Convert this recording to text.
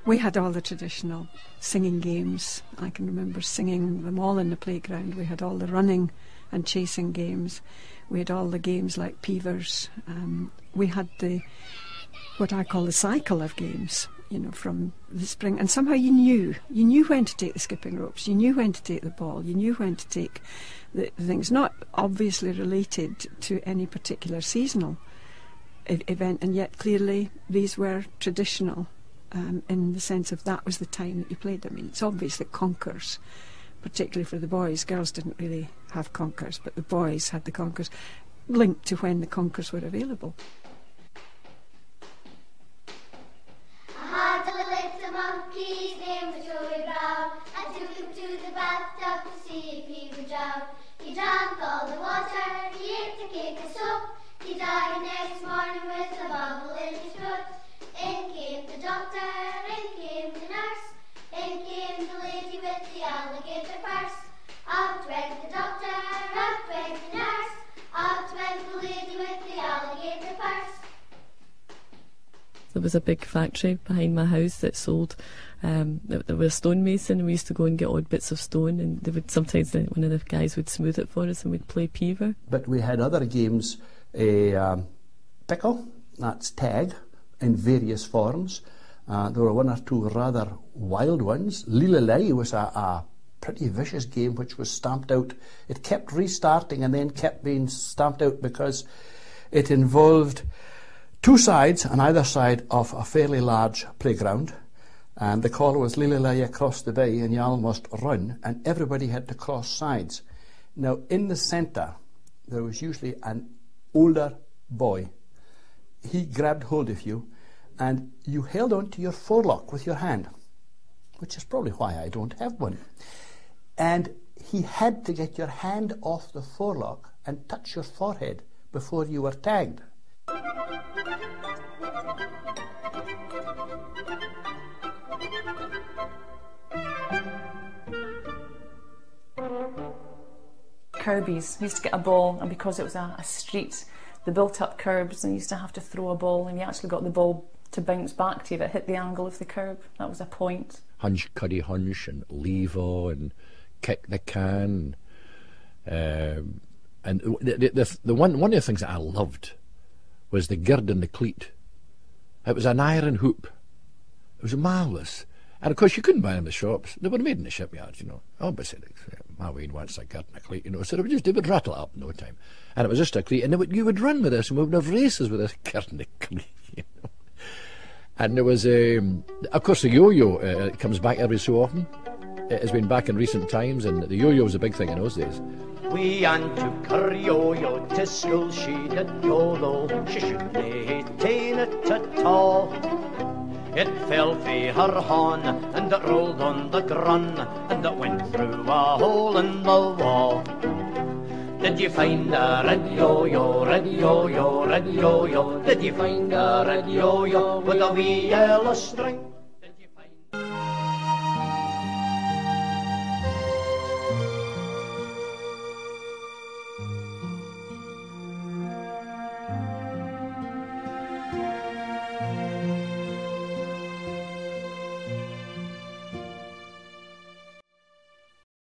We had all the traditional singing games. I can remember singing them all in the playground. We had all the running and chasing games. We had all the games like Peavers. We had what I call the cycle of games, you know, from the spring. And somehow you knew when to take the skipping ropes, you knew when to take the ball, you knew when to take the things, not obviously related to any particular seasonal event, and yet clearly these were traditional in the sense of that was the time that you played them. I mean, it's obvious that conkers, particularly for the boys, girls didn't really have conkers, but the boys had the conkers, linked to when the conkers were available. I had a little monkey, his name was Joey Brown. I took him to the bathtub to see if he would drown. He drank all the water, he ate a cake of soap. He died next morning with a bubble in his throat. In came the doctor, in came the nurse, in came the lady with the alligator purse. Out went the doctor, out went the nurse, out went the lady with the alligator purse. There was a big factory behind my house that sold, there was a stonemason, and we used to go and get odd bits of stone, and they would sometimes, one of the guys would smooth it for us, and we'd play Peaver. But we had other games, pickle, that's tag, in various forms. There were one or two rather wild ones. Lililei was a pretty vicious game which was stamped out. It kept restarting and then kept being stamped out because it involved two sides on either side of a fairly large playground, and the call was Lililei across the bay, and you almost run, and everybody had to cross sides. Now in the centre there was usually an older boy. He grabbed hold of you and you held on to your forelock with your hand, which is probably why I don't have one. And he had to get your hand off the forelock and touch your forehead before you were tagged. Kirby's. We used to get a ball, and because it was a street, they built up curbs, and you used to have to throw a ball, and you actually got the ball to bounce back to you if it hit the angle of the curb. That was a point. Hunch, cuddy hunch, and lever, and kick the can. And one of the things that I loved was the gird and the cleat. It was an iron hoop. It was marvellous. And of course you couldn't buy them in the shops. They were made in the shipyards, you know. Obviously, my Wayne wants a gird and a cleat, you know. So they would rattle it up in no time. And it was just a cleat. And you would run with this, and we would have races with this gird and the cleat, you know. And there was, of course, the yo-yo. It comes back every so often. It has been back in recent times, and the yo-yo was a big thing in those days. We took her yo-yo to school, she did yo-yo, she shouldn't have ta'en it at all. It fell fae her horn, and it rolled on the grun, and it went through a hole in the wall. Did you find a red yo-yo, red yo-yo, red yo-yo? Did you find a red yo-yo with a wee yellow string?